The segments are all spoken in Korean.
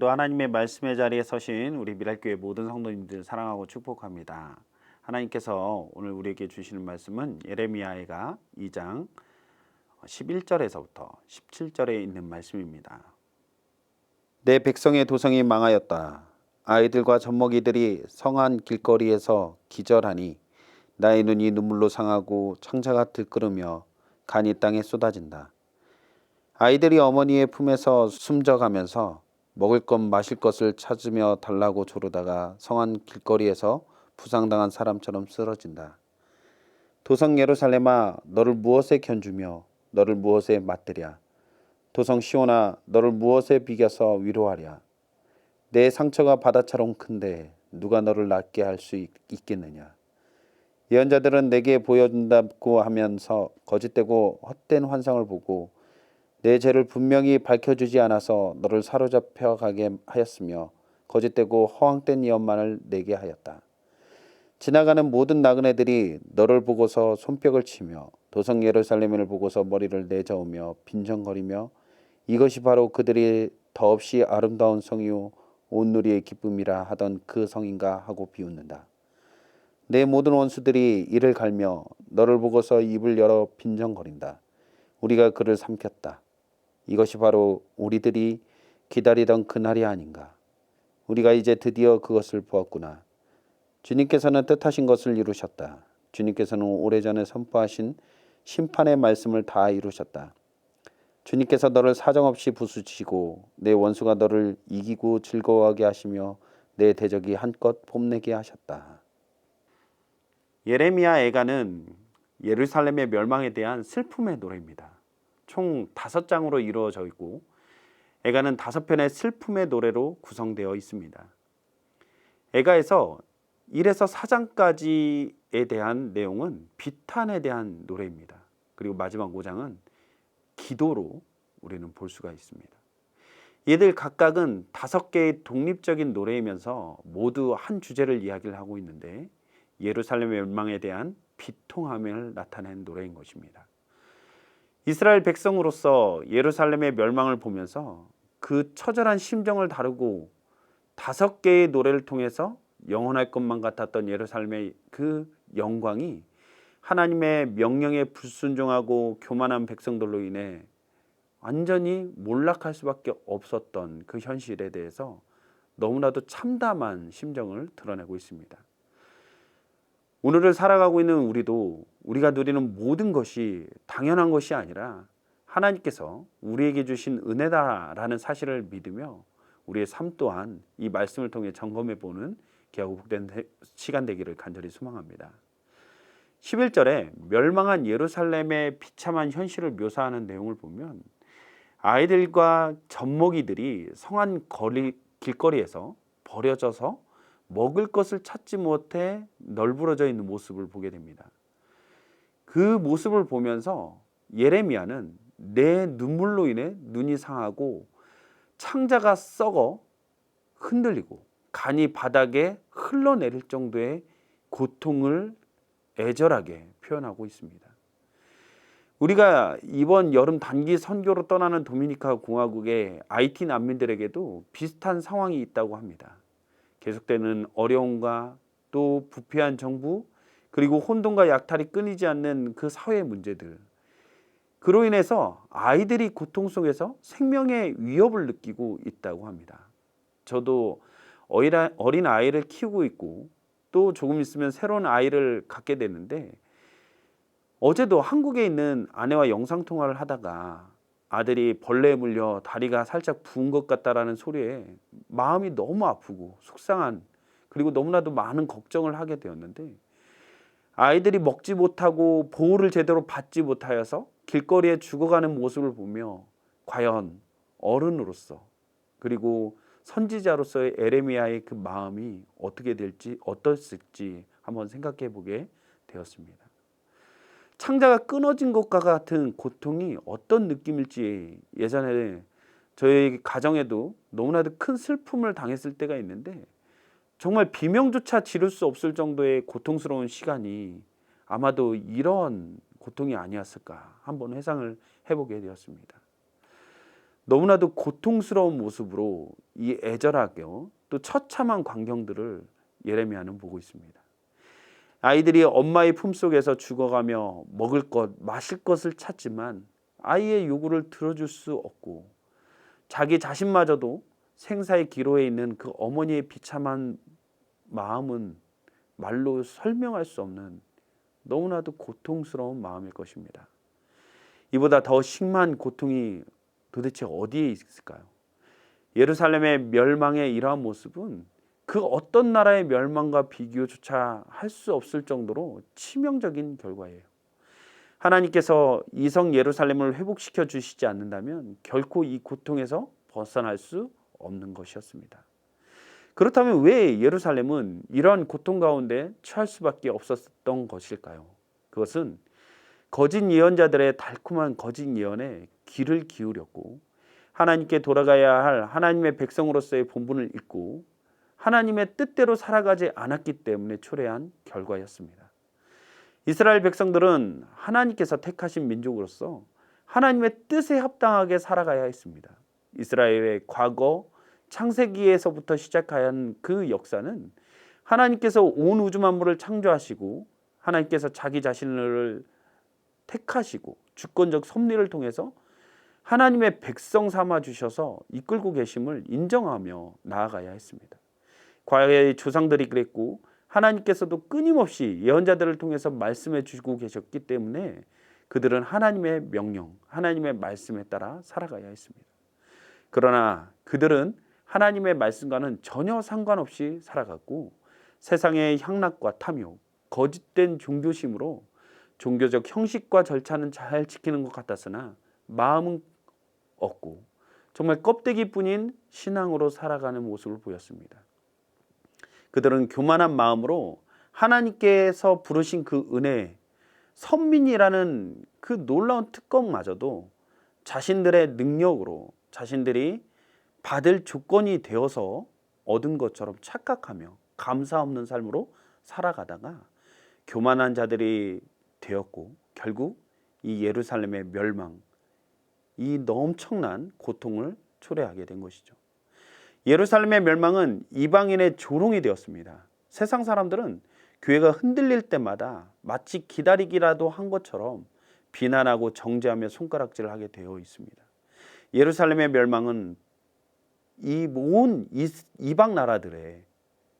오늘도 하나님의 말씀의 자리에 서신 우리 미랄교회 모든 성도님들 사랑하고 축복합니다. 하나님께서 오늘 우리에게 주시는 말씀은 예레미야가 2장 11절에서부터 17절에 있는 말씀입니다. 내 백성의 도성이 망하였다. 아이들과 젖먹이들이 성한 길거리에서 기절하니 나의 눈이 눈물로 상하고 창자가 들끓으며 간이 땅에 쏟아진다. 아이들이 어머니의 품에서 숨져가면서 먹을 것 마실 것을 찾으며 달라고 조르다가 성한 길거리에서 부상당한 사람처럼 쓰러진다. 도성 예루살렘아, 너를 무엇에 견주며 너를 무엇에 맞들여? 도성 시온아, 너를 무엇에 비겨서 위로하랴? 내 상처가 바다처럼 큰데 누가 너를 낫게 할 수 있겠느냐? 예언자들은 내게 보여준다고 하면서 거짓되고 헛된 환상을 보고 내 죄를 분명히 밝혀주지 않아서 너를 사로잡혀 가게 하였으며 거짓되고 허황된 예언만을 내게 하였다. 지나가는 모든 나그네들이 너를 보고서 손뼉을 치며 도성 예루살렘을 보고서 머리를 내저으며 빈정거리며 이것이 바로 그들이 더없이 아름다운 성이요 온누리의 기쁨이라 하던 그 성인가 하고 비웃는다. 내 모든 원수들이 이를 갈며 너를 보고서 입을 열어 빈정거린다. 우리가 그를 삼켰다. 이것이 바로 우리들이 기다리던 그날이 아닌가. 우리가 이제 드디어 그것을 보았구나. 주님께서는 뜻하신 것을 이루셨다. 주님께서는 오래전에 선포하신 심판의 말씀을 다 이루셨다. 주님께서 너를 사정없이 부수시고 내 원수가 너를 이기고 즐거워하게 하시며 내 대적이 한껏 뽐내게 하셨다. 예레미야 애가는 예루살렘의 멸망에 대한 슬픔의 노래입니다. 총 5장으로 이루어져 있고 애가는 5편의 슬픔의 노래로 구성되어 있습니다. 애가에서 1에서 4장까지에 대한 내용은 비탄에 대한 노래입니다. 그리고 마지막 5장은 기도로 우리는 볼 수가 있습니다. 얘들 각각은 5개의 독립적인 노래이면서 모두 한 주제를 이야기를 하고 있는데 예루살렘 멸망에 대한 비통함을 나타낸 노래인 것입니다. 이스라엘 백성으로서 예루살렘의 멸망을 보면서 그 처절한 심정을 다루고 5개의 노래를 통해서 영원할 것만 같았던 예루살렘의 그 영광이 하나님의 명령에 불순종하고 교만한 백성들로 인해 완전히 몰락할 수밖에 없었던 그 현실에 대해서 너무나도 참담한 심정을 드러내고 있습니다. 오늘을 살아가고 있는 우리도 우리가 누리는 모든 것이 당연한 것이 아니라 하나님께서 우리에게 주신 은혜다라는 사실을 믿으며 우리의 삶 또한 이 말씀을 통해 점검해 보는 귀하고 복된 시간 되기를 간절히 소망합니다. 11절에 멸망한 예루살렘의 비참한 현실을 묘사하는 내용을 보면 아이들과 젖먹이들이 성한 길거리에서 버려져서 먹을 것을 찾지 못해 널브러져 있는 모습을 보게 됩니다. 그 모습을 보면서 예레미야는 내 눈물로 인해 눈이 상하고 창자가 썩어 흔들리고 간이 바닥에 흘러내릴 정도의 고통을 애절하게 표현하고 있습니다. 우리가 이번 여름 단기 선교로 떠나는 도미니카 공화국의 IT 난민들에게도 비슷한 상황이 있다고 합니다. 계속되는 어려움과 또 부패한 정부 그리고 혼돈과 약탈이 끊이지 않는 그 사회 문제들, 그로 인해서 아이들이 고통 속에서 생명의 위협을 느끼고 있다고 합니다. 저도 어린 아이를 키우고 있고 또 조금 있으면 새로운 아이를 갖게 되는데 어제도 한국에 있는 아내와 영상통화를 하다가 아들이 벌레에 물려 다리가 살짝 부은 것 같다라는 소리에 마음이 너무 아프고 속상한, 그리고 너무나도 많은 걱정을 하게 되었는데 아이들이 먹지 못하고 보호를 제대로 받지 못하여서 길거리에 죽어가는 모습을 보며 과연 어른으로서 그리고 선지자로서의 에레미야의 그 마음이 어떻게 될지 어떻을지 한번 생각해 보게 되었습니다. 창자가 끊어진 것과 같은 고통이 어떤 느낌일지 예전에 저희 가정에도 너무나도 큰 슬픔을 당했을 때가 있는데 정말 비명조차 지를 수 없을 정도의 고통스러운 시간이 아마도 이런 고통이 아니었을까 한번 회상을 해보게 되었습니다. 너무나도 고통스러운 모습으로 이 애절하게 또 처참한 광경들을 예레미야는 보고 있습니다. 아이들이 엄마의 품속에서 죽어가며 먹을 것, 마실 것을 찾지만 아이의 요구를 들어줄 수 없고 자기 자신마저도 생사의 기로에 있는 그 어머니의 비참한 마음은 말로 설명할 수 없는 너무나도 고통스러운 마음일 것입니다. 이보다 더 심한 고통이 도대체 어디에 있을까요? 예루살렘의 멸망의 이러한 모습은 그 어떤 나라의 멸망과 비교조차 할 수 없을 정도로 치명적인 결과예요. 하나님께서 이성 예루살렘을 회복시켜 주시지 않는다면 결코 이 고통에서 벗어날 수 없는 것이었습니다. 그렇다면 왜 예루살렘은 이러한 고통 가운데 처할 수밖에 없었던 것일까요? 그것은 거짓 예언자들의 달콤한 거짓 예언에 귀를 기울였고 하나님께 돌아가야 할 하나님의 백성으로서의 본분을 잊고 하나님의 뜻대로 살아가지 않았기 때문에 초래한 결과였습니다. 이스라엘 백성들은 하나님께서 택하신 민족으로서 하나님의 뜻에 합당하게 살아가야 했습니다. 이스라엘의 과거 창세기에서부터 시작한 그 역사는 하나님께서 온 우주 만물을 창조하시고 하나님께서 자기 자신을 택하시고 주권적 섭리를 통해서 하나님의 백성 삼아 주셔서 이끌고 계심을 인정하며 나아가야 했습니다. 과거의 조상들이 그랬고 하나님께서도 끊임없이 예언자들을 통해서 말씀해 주시고 계셨기 때문에 그들은 하나님의 명령, 하나님의 말씀에 따라 살아가야 했습니다. 그러나 그들은 하나님의 말씀과는 전혀 상관없이 살아갔고 세상의 향락과 탐욕, 거짓된 종교심으로 종교적 형식과 절차는 잘 지키는 것 같았으나 마음은 없고 정말 껍데기뿐인 신앙으로 살아가는 모습을 보였습니다. 그들은 교만한 마음으로 하나님께서 부르신 그 은혜, 선민이라는 그 놀라운 특권마저도 자신들의 능력으로 자신들이 받을 조건이 되어서 얻은 것처럼 착각하며 감사 없는 삶으로 살아가다가 교만한 자들이 되었고 결국 이 예루살렘의 멸망, 이 엄청난 고통을 초래하게 된 것이죠. 예루살렘의 멸망은 이방인의 조롱이 되었습니다. 세상 사람들은 교회가 흔들릴 때마다 마치 기다리기라도 한 것처럼 비난하고 정죄하며 손가락질을 하게 되어 있습니다. 예루살렘의 멸망은 이 온 이방 나라들의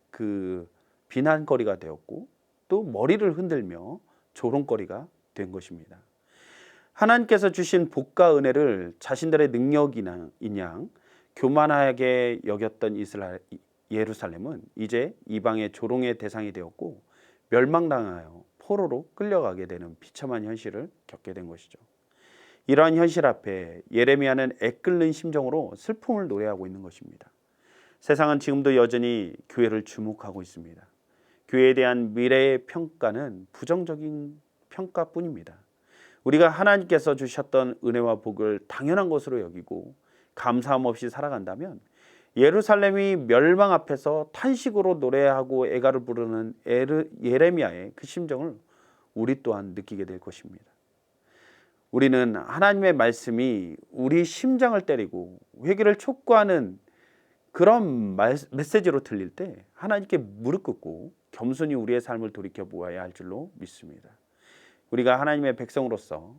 그 비난거리가 되었고 또 머리를 흔들며 조롱거리가 된 것입니다. 하나님께서 주신 복과 은혜를 자신들의 능력이냐 교만하게 여겼던 예루살렘은 이제 이방의 조롱의 대상이 되었고 멸망당하여 포로로 끌려가게 되는 비참한 현실을 겪게 된 것이죠. 이러한 현실 앞에 예레미야는 애끓는 심정으로 슬픔을 노래하고 있는 것입니다. 세상은 지금도 여전히 교회를 주목하고 있습니다. 교회에 대한 미래의 평가는 부정적인 평가뿐입니다. 우리가 하나님께서 주셨던 은혜와 복을 당연한 것으로 여기고 감사함 없이 살아간다면 예루살렘이 멸망 앞에서 탄식으로 노래하고 애가를 부르는 예레미야의 그 심정을 우리 또한 느끼게 될 것입니다. 우리는 하나님의 말씀이 우리 심장을 때리고 회개를 촉구하는 그런 메시지로 들릴 때 하나님께 무릎 꿇고 겸손히 우리의 삶을 돌이켜 보아야 할 줄로 믿습니다. 우리가 하나님의 백성으로서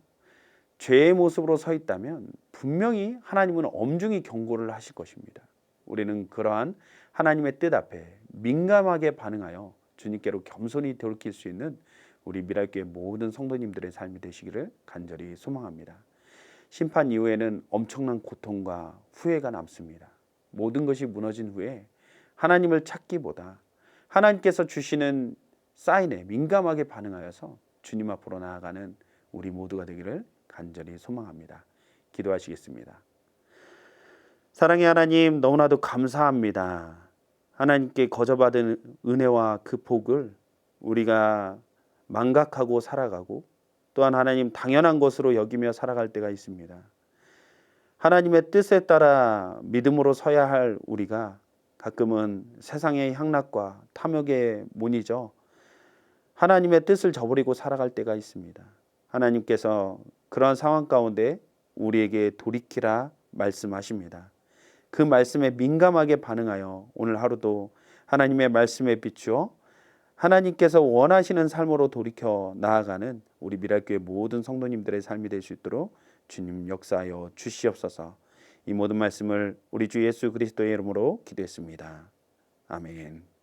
죄의 모습으로 서 있다면 분명히 하나님은 엄중히 경고를 하실 것입니다. 우리는 그러한 하나님의 뜻 앞에 민감하게 반응하여 주님께로 겸손히 돌이킬 수 있는 우리 미랄교회 모든 성도님들의 삶이 되시기를 간절히 소망합니다. 심판 이후에는 엄청난 고통과 후회가 남습니다. 모든 것이 무너진 후에 하나님을 찾기보다 하나님께서 주시는 사인에 민감하게 반응하여서 주님 앞으로 나아가는 우리 모두가 되기를 간절히 소망합니다. 기도하시겠습니다. 사랑의 하나님, 너무나도 감사합니다. 하나님께 거저받은 은혜와 그 복을 우리가 망각하고 살아가고 또한 하나님 당연한 것으로 여기며 살아갈 때가 있습니다. 하나님의 뜻에 따라 믿음으로 서야 할 우리가 가끔은 세상의 향락과 탐욕에 못 잊어 하나님의 뜻을 저버리고 살아갈 때가 있습니다. 하나님께서 그런 상황 가운데 우리에게 돌이키라 말씀하십니다. 그 말씀에 민감하게 반응하여 오늘 하루도 하나님의 말씀에 비추어 하나님께서 원하시는 삶으로 돌이켜 나아가는 우리 미랄교회 모든 성도님들의 삶이 될 수 있도록 주님 역사하여 주시옵소서. 이 모든 말씀을 우리 주 예수 그리스도의 이름으로 기도했습니다. 아멘.